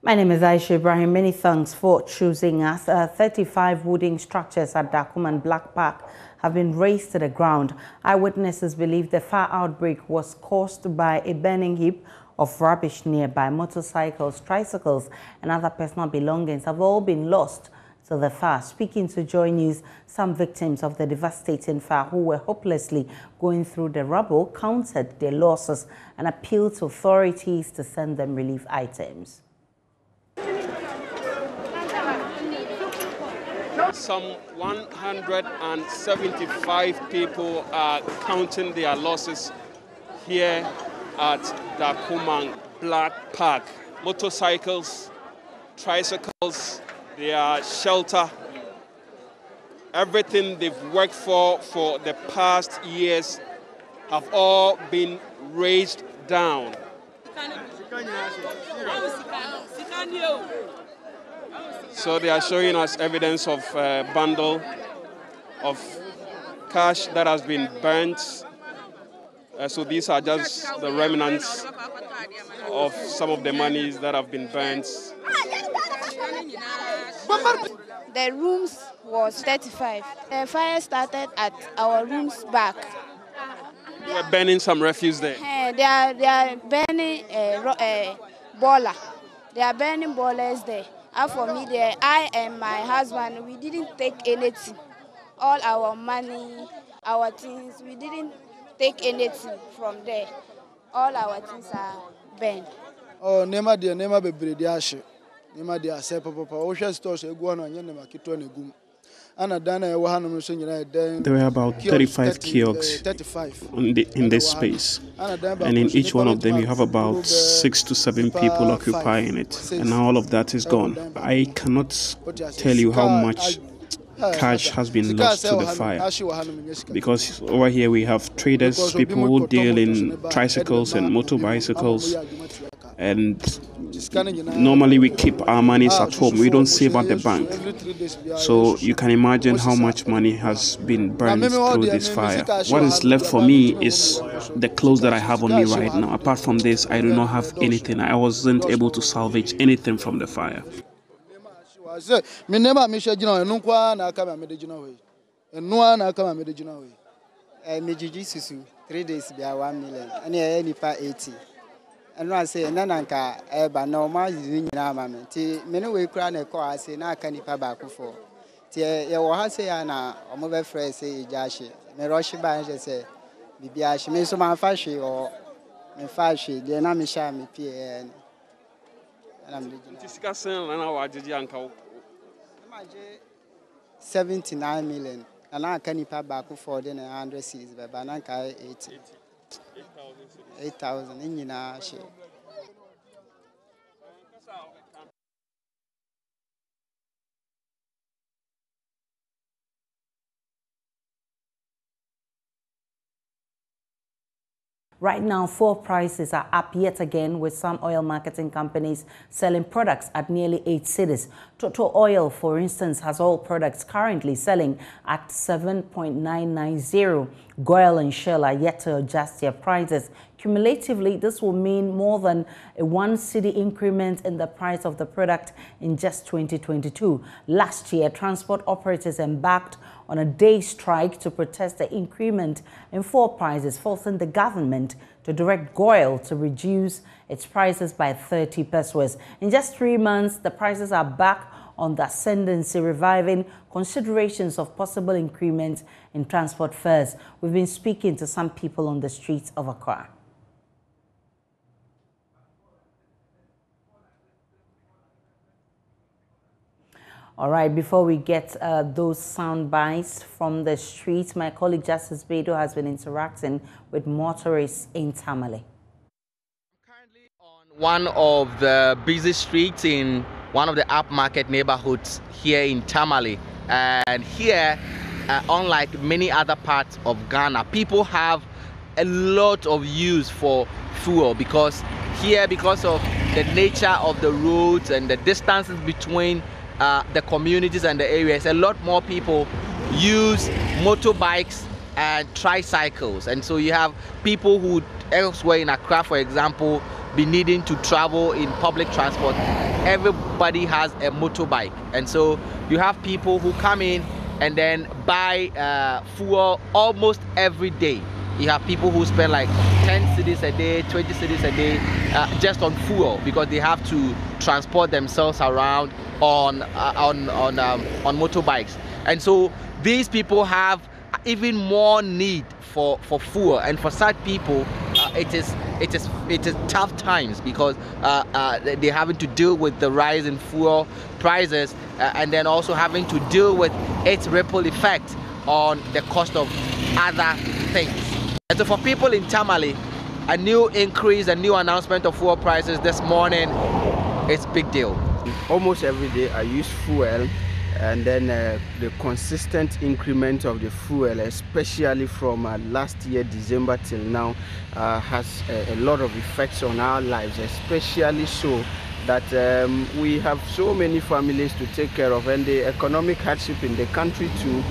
My name is Aisha Ibrahim. Many thanks for choosing us. 35 wooden structures at Dakuman Black Park have been razed to the ground. Eyewitnesses believe the fire outbreak was caused by a burning heap of rubbish nearby. Motorcycles, tricycles, and other personal belongings have all been lost to the fire. Speaking to JoyNews, some victims of the devastating fire who were hopelessly going through the rubble counted their losses and appealed to authorities to send them relief items. Some 175 people are counting their losses here at Dakuman Black Park. Motorcycles, tricycles, their shelter, everything they've worked for the past years have all been razed down. So they are showing us evidence of a bundle of cash that has been burnt. So these are just the remnants of some of the monies that have been burnt. The rooms was 35. The fire started at our rooms back. You were burning some refuse there? They are burning boiler. They are burning boilers there. And for me, there, I and my husband, we didn't take anything. All our money, our things, we didn't take anything from there. All our things are burned. Oh, nema bebre di ashe. Nema di ase papa. O hwe stores egu ono anye nema kito na gum. Ana dana e wo hanom so nyina den. There were about 35 kiosks in this space, and in each one of them you have about 6 to 7 people occupying it, and now all of that is gone. I cannot tell you how much cash has been lost to the fire, because over here we have traders, people who deal in tricycles and motorbicycles, and normally we keep our monies at home. We don't save at the bank. So you can imagine how much money has been burned through this fire. What is left for me is the clothes that I have on me right now. Apart from this, I do not have anything. I wasn't able to salvage anything from the fire. 3 days be 1 million. And yeah, nipa 80. And I say, Nananka, Eba, no, my nyina mamma. Ti, many way crown a car, say, na can nipa back for. Tia, ya wa say, Anna, or mobile phrase, say, Jashi. Me Roshi Banj say, Bibiashi, me so my fashi or me fashi, the Namisha, me PN. And I'm discussing and our Janko 79 million. And I can nipa back for then 100 C's, but Bananka 80. 8,000 in Yina. Right now, fuel prices are up yet again, with some oil marketing companies selling products at nearly 8 cedis. Total Oil, for instance, has oil products currently selling at 7.990. Goil and Shell are yet to adjust their prices. Cumulatively, this will mean more than a 1 cedi increment in the price of the product in just 2022. Last year, transport operators embarked on a day strike to protest the increment in fuel prices, forcing the government to direct Goil to reduce its prices by 30 pesos. In just 3 months, the prices are back on the ascendancy, reviving considerations of possible increment in transport fares. We've been speaking to some people on the streets of Accra. All right, before we get those sound bites from the streets, my colleague Justice Bedo has been interacting with motorists in Tamale. Currently on one of the busy streets in one of the upmarket neighborhoods here in Tamale. And here, unlike many other parts of Ghana, people have a lot of use for fuel because here, because of the nature of the roads and the distances between the communities and the areas, a lot more people use motorbikes and tricycles. And so you have people who elsewhere in Accra, for example, be needing to travel in public transport, everybody has a motorbike. And so you have people who come in and then buy fuel almost every day. You have people who spend like 10 cedis a day, 20 cedis a day just on fuel, because they have to transport themselves around on motorbikes. And so these people have even more need for fuel, and for such people it is tough times, because they're having to deal with the rise in fuel prices, and then also having to deal with its ripple effect on the cost of other things. And so for people in Tamale, a new increase, a new announcement of fuel prices this morning, it's a big deal. Almost every day I use fuel, and then the consistent increment of the fuel, especially from last year December till now, has a lot of effects on our lives, especially so that we have so many families to take care of, and the economic hardship in the country too.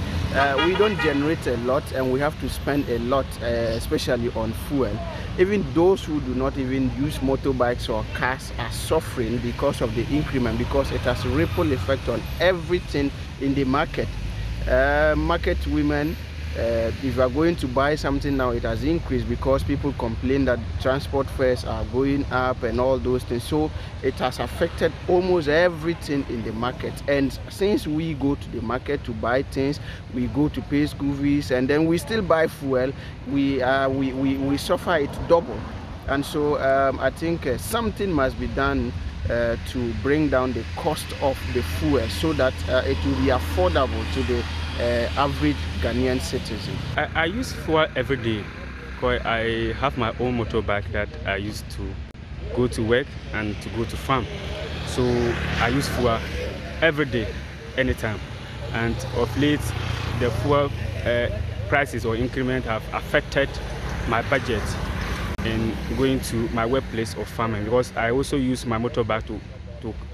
We don't generate a lot, and we have to spend a lot, especially on fuel. Even those who do not even use motorbikes or cars are suffering because of the increment, because it has a ripple effect on everything in the market. Market women, if you are going to buy something now, it has increased because people complain that transport fares are going up and all those things. So it has affected almost everything in the market. And since we go to the market to buy things, we go to pay school fees, and then we still buy fuel, we suffer it double. And so I think something must be done to bring down the cost of the fuel, so that it will be affordable to the average Ghanaian citizen. I use fuel every day, because I have my own motorbike that I use to go to work and to go to farm. So I use fuel every day, anytime. And of late, the fuel prices or increment have affected my budget in going to my workplace or farming, because I also use my motorbike to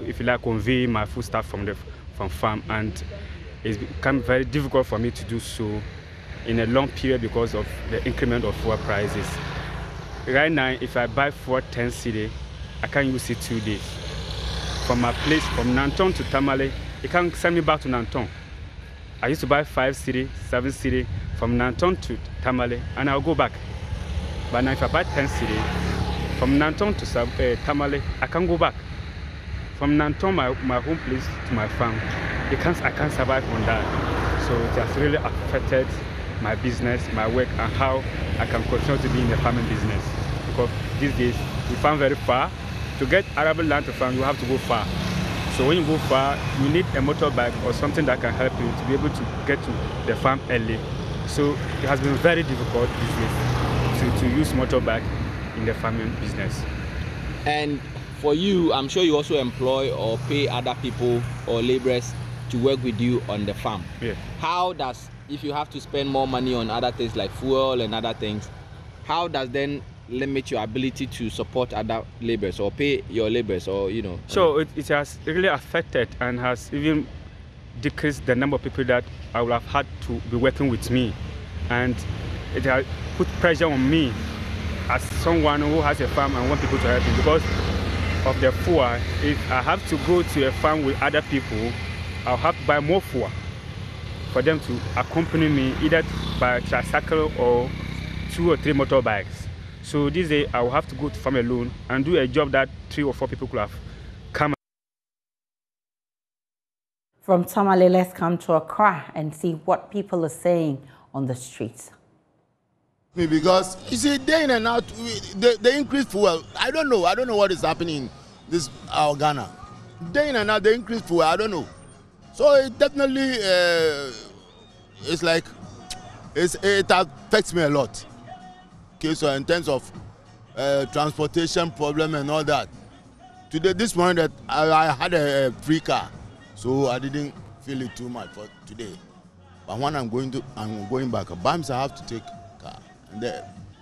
if you like, convey my food stuff from farm, and it's become very difficult for me to do so in a long period because of the increment of fuel prices. Right now, if I buy fuel 10 cedi, I can use it 2 days. From my place, from Nanton to Tamale, it can send me back to Nanton. I used to buy 5 cedi, 7 cedi from Nanton to Tamale, and I'll go back. But now if I buy 10 cedi, from Nanton to Tamale, I can go back. From Nanton, my home place, to my farm, I can't survive on that. So it has really affected my business, my work, and how I can continue to be in the farming business. Because these days, we farm very far. To get arable land to farm, you have to go far. So when you go far, you need a motorbike or something that can help you to be able to get to the farm early. So it has been very difficult these days to use motorbike in the farming business. And for you, I'm sure you also employ or pay other people or laborers to work with you on the farm. Yeah. How does, if you have to spend more money on other things like fuel and other things, how does then limit your ability to support other laborers or pay your laborers, or you know? So it has really affected and has even decreased the number of people that I would have had to be working with me, and it has put pressure on me as someone who has a farm and want people to help me, because of the fuel. If I have to go to a farm with other people, I'll have to buy more fuel for them to accompany me, either by tricycle or 2 or 3 motorbikes. So this day I will have to go to farm alone and do a job that 3 or 4 people could have come. From Tamale, let's come to Accra and see what people are saying on the streets. Because you see, day in and out, they increase fuel. I don't know what is happening in this our Ghana. Day in and out, they increase fuel. I don't know. So it definitely it's like it affects me a lot. Okay, so in terms of transportation problem and all that. Today, this morning that I had a free car, so I didn't feel it too much for today. But when I'm going back, Bams I have to take car, and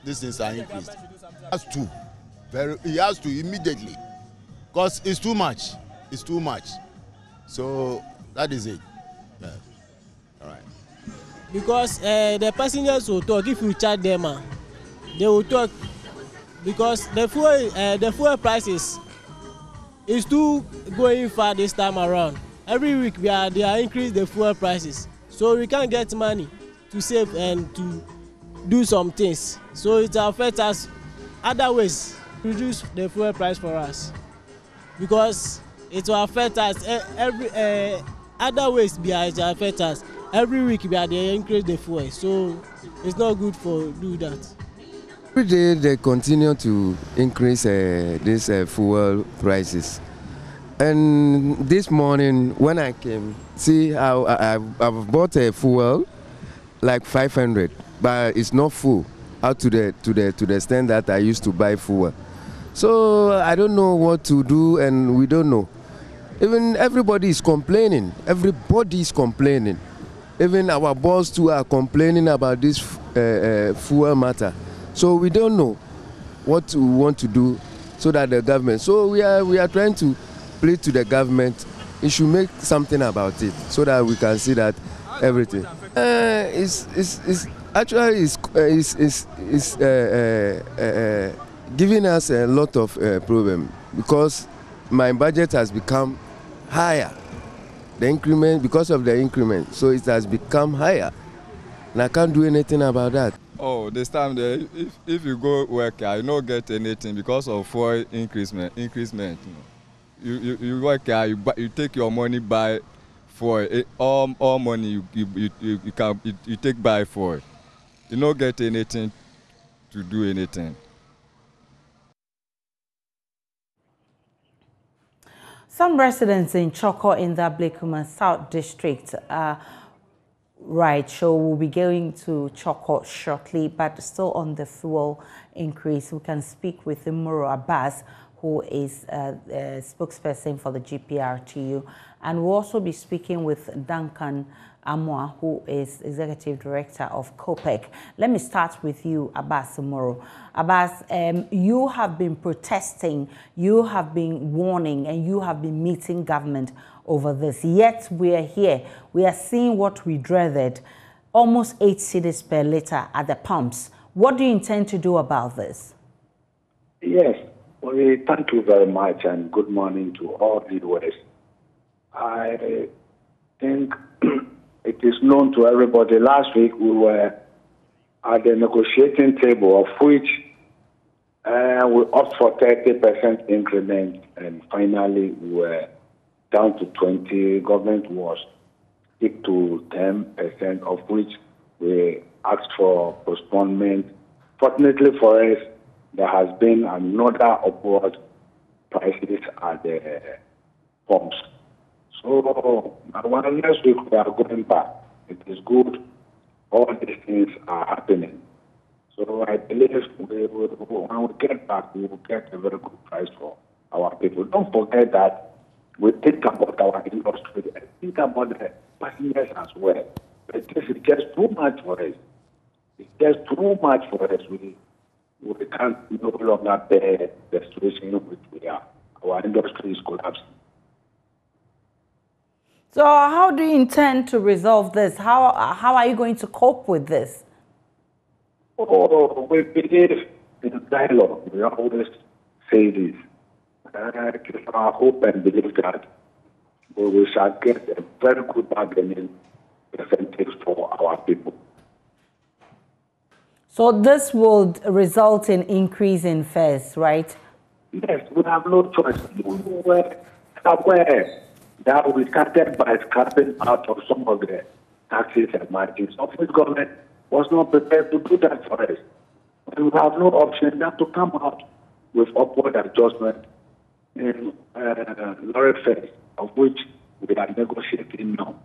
these things are increased. He has to immediately, because it's too much. It's too much. So that is it. Yeah. All right. Because the passengers will talk. If you charge them, they will talk. because the fuel prices is too going far this time around. Every week they are increase the fuel prices, so we can't get money to save and to do some things. So it affects us other ways, reduce the fuel price for us, because it will affect us every other ways. It affect us every week. They increase the fuel, so it's not good for do that. Every day they continue to increase these fuel prices. And this morning when I came, see how I've bought a fuel like 500, but it's not full out to the extent that I used to buy fuel. So I don't know what to do, and we don't know. Even everybody is complaining. Everybody is complaining. Even our boss too are complaining about this fuel matter. So we don't know what we want to do so that the government. So we are trying to plead to the government. It should make something about it so that we can see that everything is actually giving us a lot of problem, because my budget has become higher. The increment, because of the increment, so it has become higher, and I can't do anything about that. Oh, this time if you go work, you don't get anything because of fuel increment. You work, you take your money buy for all money you take buy for. You don't get anything to do anything. Some residents in Choko in the Blekuma South District so we'll be going to Choko shortly, but still on the fuel increase. We can speak with Muro Abbas, who is a spokesperson for the GPRTU, and we'll also be speaking with Duncan Amwa, who is Executive Director of COPEC. Let me start with you, Abbas Muro. Abbas, you have been protesting, you have been warning, and you have been meeting government over this. Yet we are here. We are seeing what we dreaded, almost 8 cedis per litre at the pumps. What do you intend to do about this? Yes, well, thank you very much, and good morning to all viewers. I think it is known to everybody. Last week we were at the negotiating table, of which we opted for 30% increment, and finally we were down to 20. Government was stick to 10%, of which we asked for postponement. Fortunately for us, there has been another upward prices at the pumps. So next week we are going back. It is good. All these things are happening. So I believe when we get back, we will get a very good price for our people. Don't forget that we think about our industry and think about the passengers as well. But this is just too much for us. It's just too much for us. We can't no longer bear the situation in which we are. Our industry is collapsing. So how do you intend to resolve this? How are you going to cope with this? Oh, we believe in dialogue. We always say this. It is our hope and belief that we shall get a very good bargaining percentage for our people. So this will result in increase in fares, right? Yes, we have no choice. We were aware that we started by scrapping out of some of the taxes and margins, of which government was not prepared to do that for us. We have no option than to come out with upward adjustment in lorry fares, of which we are negotiating now.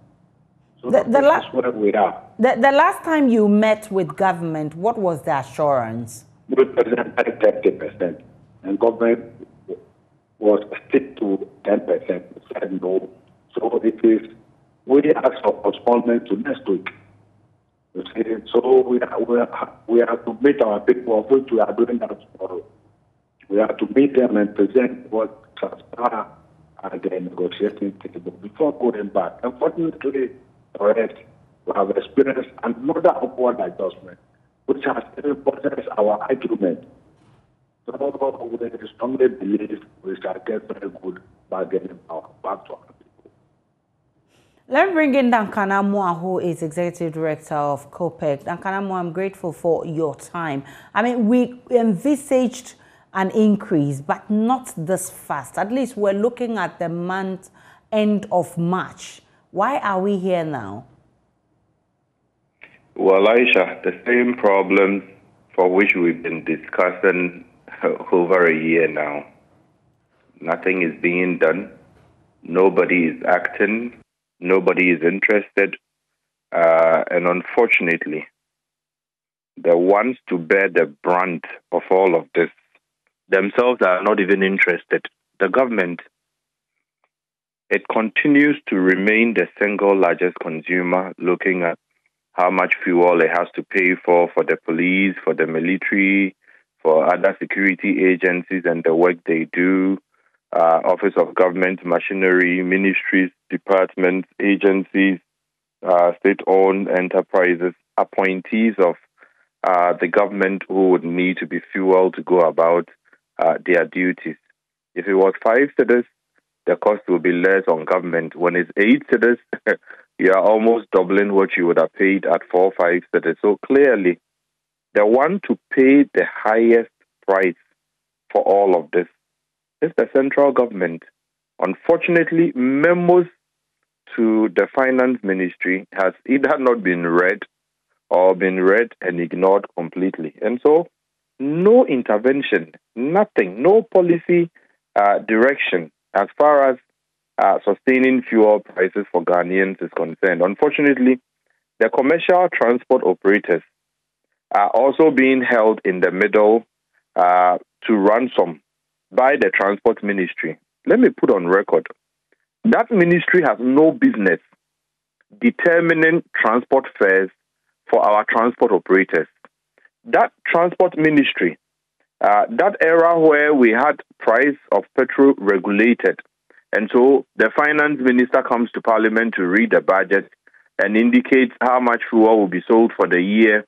So that's where we are. The last time you met with government, what was the assurance? We presented 30%, and government was stick to 10%. We said no. So it is, we asked for postponement to next week. You see, so we have to meet our people, of which we are doing that tomorrow. We have to meet them and present what transpired at the negotiating table before going back. Unfortunately, for us, we have experienced another upward adjustment, which has reinforced our argument So we strongly believe we shall get very good bargaining power back to our people. Let me bring in Dankana Moa, who is Executive Director of COPEC. Dankana Moa, I'm grateful for your time. I mean, we envisaged an increase, but not this fast. At least we're looking at the month end of March. Why are we here now? Well, Aisha, the same problem for which we've been discussing over a year now. Nothing is being done. Nobody is acting. Nobody is interested. And unfortunately, the ones to bear the brunt of all of this themselves are not even interested. The government, it continues to remain the single largest consumer, looking at how much fuel it has to pay for the police, for the military, for other security agencies and the work they do, Office of Government Machinery, ministries, departments, agencies, state-owned enterprises, appointees of the government who would need to be fueled to go about their duties. If it was 5 cedis, the cost will be less on government. When it's 8 cedis, you are almost doubling what you would have paid at 4 or 5 cedis. So clearly, the one to pay the highest price for all of this is the central government. Unfortunately, memos to the finance ministry has either not been read or been read and ignored completely. And so, no intervention, nothing, no policy direction as far as sustaining fuel prices for Ghanaians is concerned. Unfortunately, the commercial transport operators are also being held in the middle to ransom by the transport ministry. Let me put on record, that ministry has no business determining transport fares for our transport operators. That transport ministry, that era where we had price of petrol regulated, and so the finance minister comes to parliament to read the budget and indicates how much fuel will be sold for the year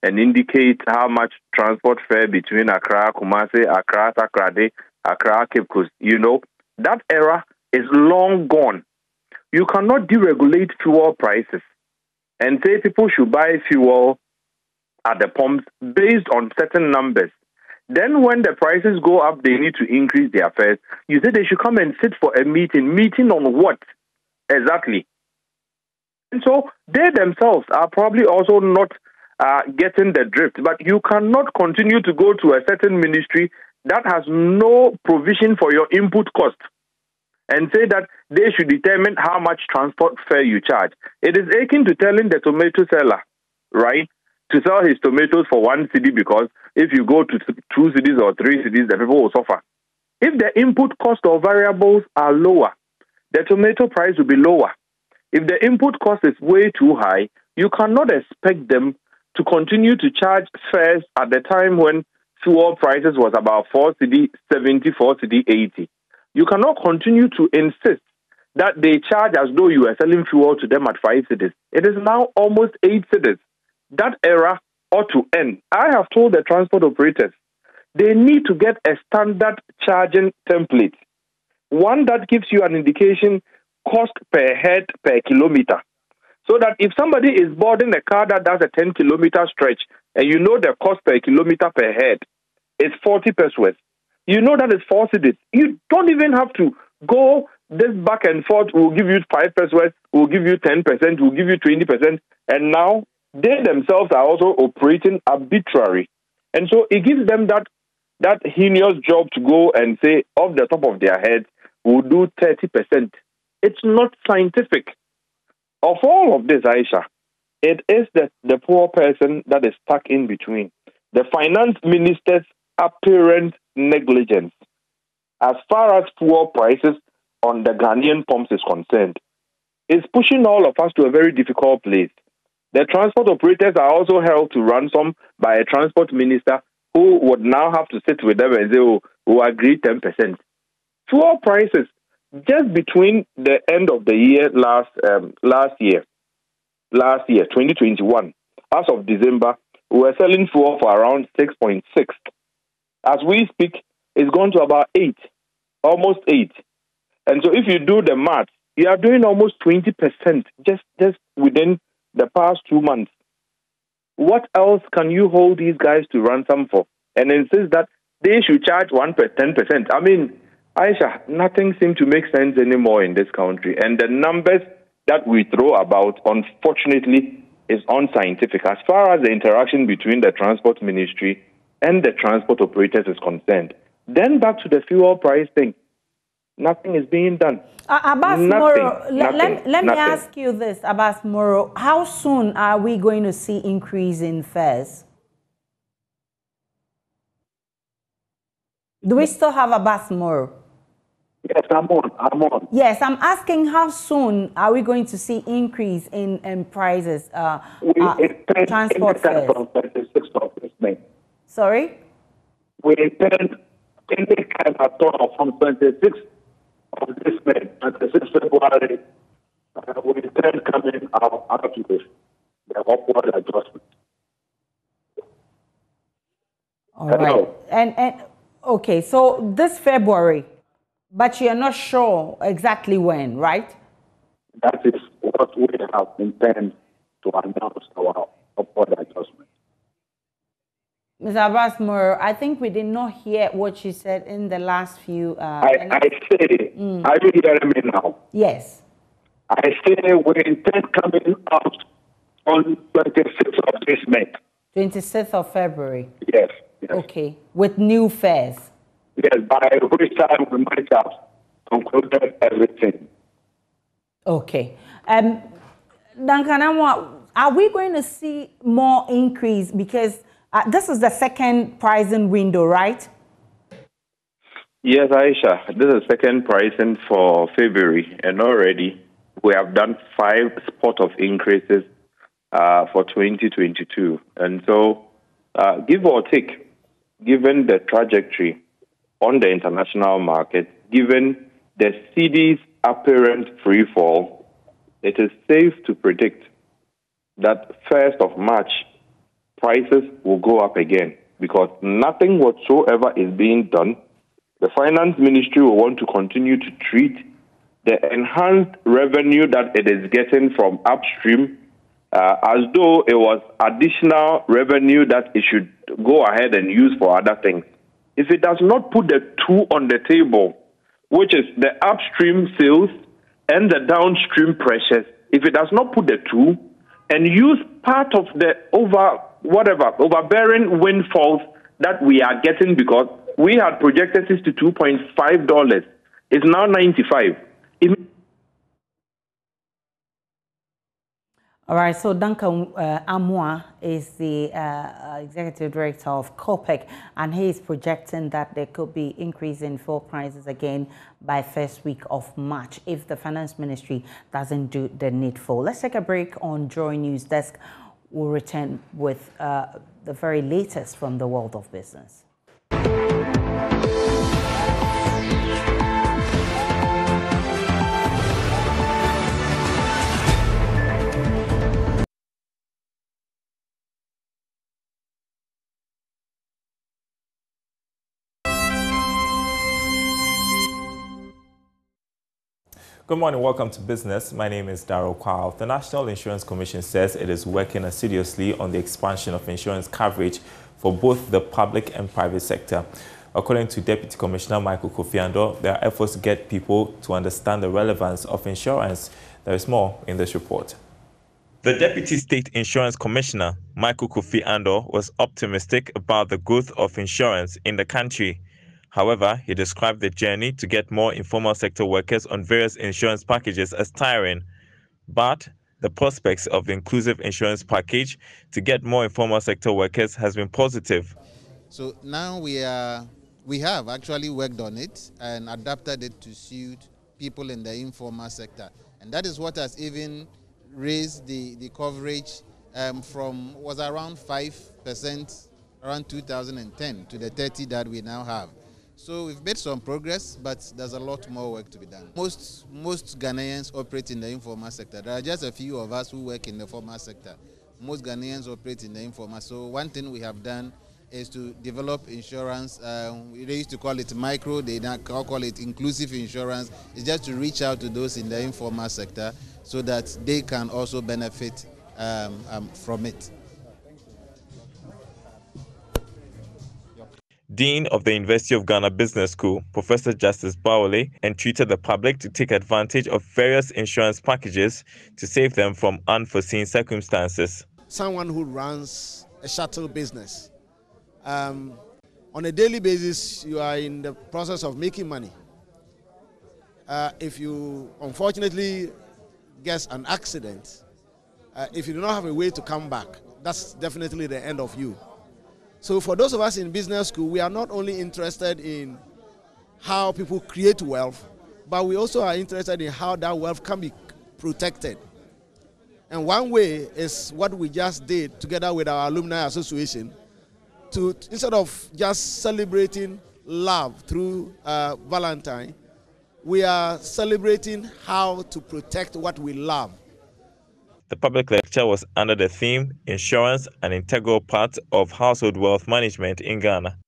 and indicates how much transport fare between Accra, Kumasi, Accra, Takrady, Accra, Cape Coast. You know, that era is long gone. You cannot deregulate fuel prices and say people should buy fuel at the pumps based on certain numbers. Then when the prices go up, they need to increase their fares. You say they should come and sit for a meeting. Meeting on what? Exactly. And so they themselves are probably also not getting the drift. But you cannot continue to go to a certain ministry that has no provision for your input cost and say that they should determine how much transport fare you charge. It is akin to telling the tomato seller, right, to sell his tomatoes for 1 cedi, because if you go to 2 cedis or 3 cedis, the people will suffer. If the input cost or variables are lower, the tomato price will be lower. If the input cost is way too high, you cannot expect them to continue to charge fares at the time when fuel prices was about 4 cedi, 70, 4 cedi, 80. You cannot continue to insist that they charge as though you are selling fuel to them at 5 cedis. It is now almost 8 cedis. That era ought to end. I have told the transport operators they need to get a standard charging template, one that gives you an indication cost per head per kilometer, so that if somebody is boarding a car that does a 10-kilometer stretch and you know the cost per kilometer per head is 40 pesos, you know that is 4 cedis. You don't even have to go this back and forth. We'll give you 5 pesos, we'll give you 10%, we'll give you 20%, and now they themselves are also operating arbitrary. And so it gives them that heinous job to go and say, off the top of their heads, we'll do 30%. It's not scientific. Of all of this, Aisha, it is the poor person that is stuck in between. The finance minister's apparent negligence as far as fuel prices on the Ghanaian pumps is concerned is pushing all of us to a very difficult place. The transport operators are also held to ransom by a transport minister who would now have to sit with them and say, oh, we'll agree 10%. Fuel prices, just between the end of the year last year, 2021, as of December, we were selling fuel for around 6.6. As we speak, it's gone to about 8, almost 8. And so if you do the math, you are doing almost 20% just within the past 2 months. What else can you hold these guys to ransom for? And insist that they should charge 10%. I mean, Aisha, nothing seems to make sense anymore in this country. And the numbers that we throw about, unfortunately, is unscientific as far as the interaction between the transport ministry and the transport operators is concerned. Then back to the fuel price thing. Nothing is being done. Abbas Moro, let me ask you this, Abbas Moro. How soon are we going to see increase in fares? Do we still have Abbas Moro? Yes, I'm on. Yes, I'm asking how soon are we going to see increase in prices, transport fares? From 26th of this May. Sorry? We intend any kind at all from 26th of this May, 26th February, we intend coming out of the upward adjustment. All right. And okay, so this February, but you're not sure exactly when, right? That is what we have intended to announce our upward adjustment. Ms. Abbas Moro, I think we did not hear what you said in the last few... I say, are you hearing me now? Yes. I say we intend coming out on 26th of this May. 26th of February? Yes. Okay, with new fares? Yes, by which time we might have concluded everything. Okay. Duncan, are we going to see more increase? Because this is the second pricing window, right? Yes, Aisha. This is second pricing for February, and already we have done 5 spot of increases for 2022. And so, give or take, given the trajectory on the international market, given the cedi's apparent free fall, it is safe to predict that 1st of March, prices will go up again because nothing whatsoever is being done. The finance ministry will want to continue to treat the enhanced revenue that it is getting from upstream as though it was additional revenue that it should go ahead and use for other things. If it does not put the two on the table, which is the upstream sales and the downstream pressures, if it does not put the two and use part of the overbearing windfalls that we are getting, because we had projected $62.5, it's now $95. All right, so Duncan Amwa is the executive director of COPEC, and he is projecting that there could be increase in fuel prices again by first week of March if the finance ministry doesn't do the needful. Let's take a break on JoyNews Desk. We'll return with the very latest from the world of business. Good morning, welcome to Business. My name is Darryl Kwao. The National Insurance Commission says it is working assiduously on the expansion of insurance coverage for both the public and private sector. According to Deputy Commissioner Michael Kofi, there are efforts to get people to understand the relevance of insurance. There is more in this report. The Deputy State Insurance Commissioner, Michael Kofi was optimistic about the growth of insurance in the country. However, he described the journey to get more informal sector workers on various insurance packages as tiring. But the prospects of the inclusive insurance package to get more informal sector workers has been positive. So now we have actually worked on it and adapted it to suit people in the informal sector. And that is what has even raised the coverage from was around 5% around 2010 to the 30 that we now have. So we've made some progress, but there's a lot more work to be done. Most Ghanaians operate in the informal sector. There are just a few of us who work in the formal sector. Most Ghanaians operate in the informal. So one thing we have done is to develop insurance. They used to call it micro, they now call it inclusive insurance. It's just to reach out to those in the informal sector so that they can also benefit from it. Dean of the University of Ghana Business School, Professor Justice Bawale, entreated the public to take advantage of various insurance packages to save them from unforeseen circumstances. Someone who runs a shuttle business, on a daily basis, you are in the process of making money. If you unfortunately get an accident, if you do not have a way to come back, that's definitely the end of you. So for those of us in business school, we are not only interested in how people create wealth, but we also are interested in how that wealth can be protected. And one way is what we just did together with our alumni association, to instead of just celebrating love through Valentine, we are celebrating how to protect what we love. The public lecture was under the theme, Insurance, an Integral Part of Household Wealth Management in Ghana.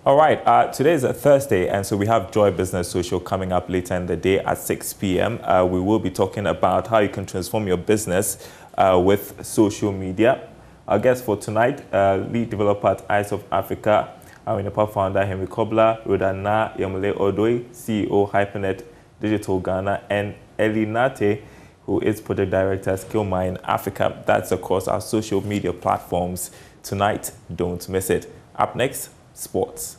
All right, today is a Thursday, and so we have Joy Business Social coming up later in the day at 6 p.m. We will be talking about how you can transform your business with social media. Our guest for tonight, lead developer at Eyes of Africa, Awinipa founder Henry Kobler, Rodana Yamule Odoi, CEO Hypernet Digital Ghana, and Eli Nate, who is project director at Skillmine Africa. That's across our social media platforms tonight. Don't miss it. Up next, sports.